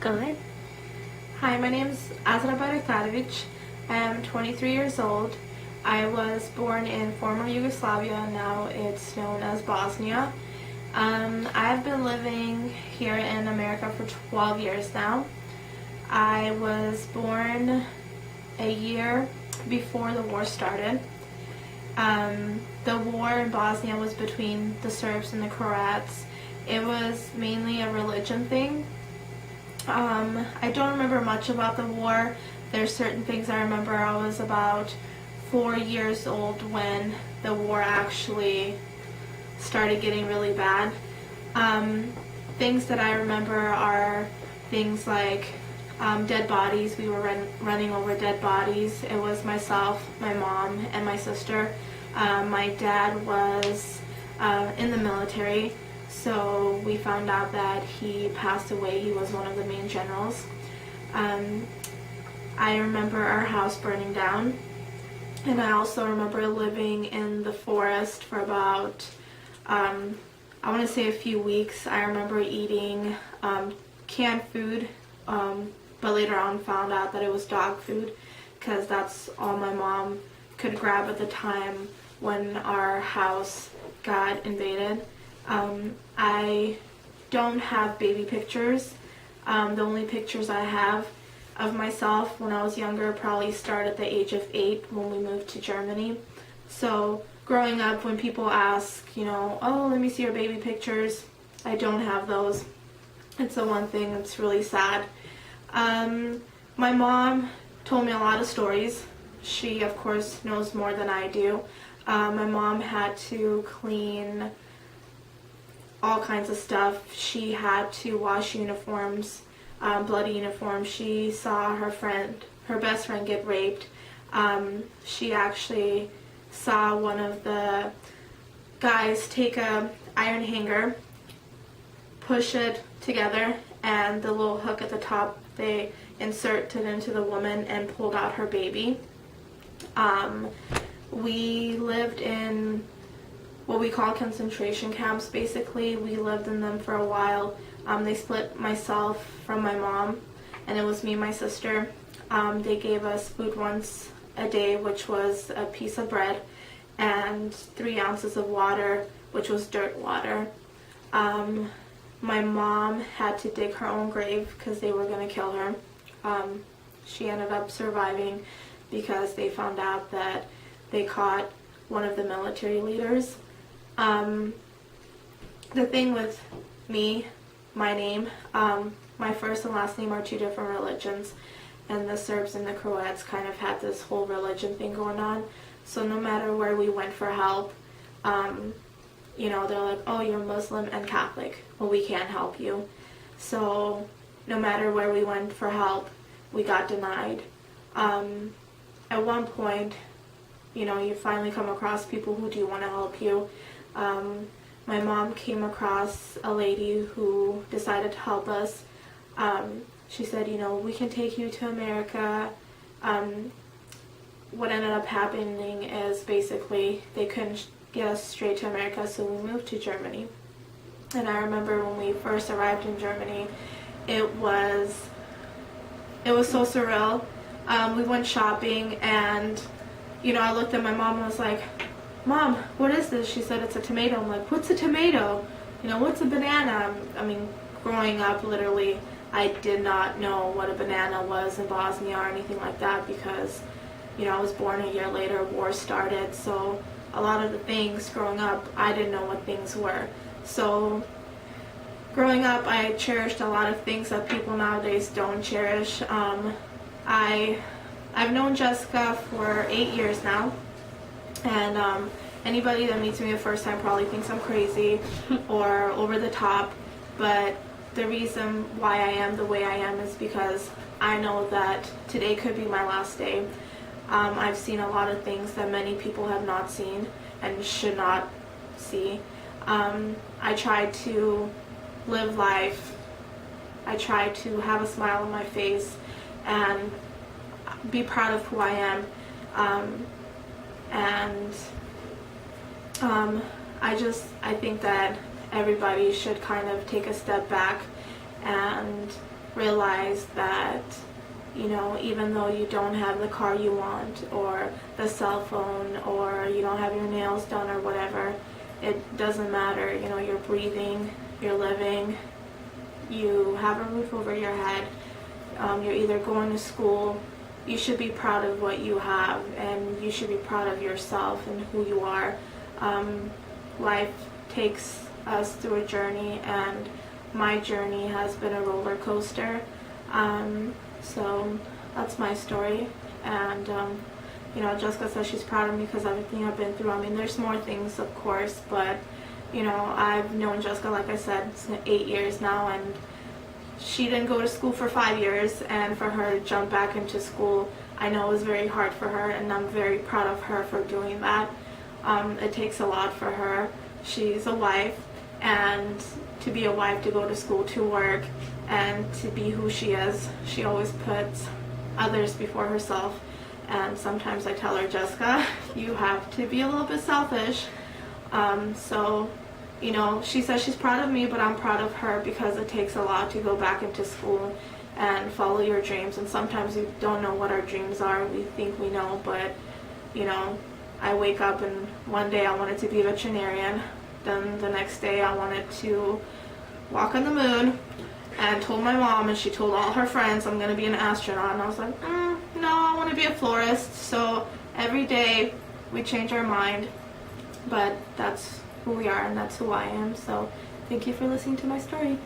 Go ahead. Hi, my name is Azra. I am 23 years old. I was born in former Yugoslavia, now it's known as Bosnia. I've been living here in America for 12 years now. I was born a year before the war started. The war in Bosnia was between the Serbs and the Croats. It was mainly a religion thing. I don't remember much about the war. There's certain things I remember. I was about 4 years old when the war actually started getting really bad. Things that I remember are things like dead bodies. We were running over dead bodies. It was myself, my mom, and my sister. My dad was in the military, so we found out that he passed away. He was one of the main generals. I remember our house burning down, and I also remember living in the forest for about, I want to say a few weeks. I remember eating canned food, but later on found out that it was dog food because that's all my mom could grab at the time when our house got invaded. I don't have baby pictures. The only pictures I have of myself when I was younger probably start at the age of 8 when we moved to Germany. So growing up, when people ask, oh, let me see your baby pictures, I don't have those. It's the one thing that's really sad. My mom told me a lot of stories. She, of course, knows more than I do. My mom had to clean all kinds of stuff. She had to wash uniforms, bloody uniforms. She saw her best friend get raped. She actually saw one of the guys take a iron hanger, push it together, and the little hook at the top, they inserted into the woman and pulled out her baby. We lived in what we call concentration camps. Basically, we lived in them for a while. They split myself from my mom, and it was me and my sister. They gave us food once a day, which was a piece of bread, and 3 ounces of water, which was dirt water. My mom had to dig her own grave because they were going to kill her. She ended up surviving because they found out that they caught one of the military leaders. The thing with me, my name, my first and last name are 2 different religions, and the Serbs and the Croats kind of had this whole religion thing going on. So no matter where we went for help, they're like, oh, you're Muslim and Catholic. Well, we can't help you. So no matter where we went for help, we got denied. At one point, you finally come across people who do want to help you. My mom came across a lady who decided to help us. She said, we can take you to America. What ended up happening is basically they couldn't get us straight to America, so we moved to Germany. And I remember when we first arrived in Germany, it was so surreal. We went shopping, and I looked at my mom and was like, Mom, what is this? She said, it's a tomato. I'm like, what's a tomato? What's a banana? I mean, growing up, literally, I did not know what a banana was in Bosnia or anything like that because, I was born a year later, war started, so a lot of the things growing up, I didn't know what things were. So growing up, I cherished a lot of things that people nowadays don't cherish. I've known Jessica for 8 years now, and anybody that meets me the first time probably thinks I'm crazy or over the top, but the reason why I am the way I am is because I know that today could be my last day. I've seen a lot of things that many people have not seen and should not see. I try to live life. I try to have a smile on my face and be proud of who I am. I think that everybody should kind of take a step back and realize that, you know, even though you don't have the car you want, or the cell phone, or you don't have your nails done or whatever, it doesn't matter. You know, you're breathing, you're living, you have a roof over your head, you're either going to school. You should be proud of what you have, and you should be proud of yourself and who you are. Life takes us through a journey, and my journey has been a roller coaster. So that's my story. And you know, Jessica says she's proud of me because everything I've been through. I mean, there's more things, of course, but you know, I've known Jessica, like I said, 8 years now, and she didn't go to school for 5 years, and for her to jump back into school, I know it was very hard for her, and I'm very proud of her for doing that. It takes a lot for her. She's a wife, and to be a wife, to go to school, to work, and to be who she is, she always puts others before herself. And sometimes I tell her, Jessica, you have to be a little bit selfish. So, you know, she says she's proud of me, but I'm proud of her because it takes a lot to go back into school and follow your dreams. And sometimes we don't know what our dreams are. We think we know, but, you know, I wake up and one day I wanted to be a veterinarian. Then the next day I wanted to walk on the moon, and told my mom, and she told all her friends, I'm going to be an astronaut. And I was like, no, I want to be a florist. So every day we change our mind, but that's who we are, and that's who I am. So thank you for listening to my story.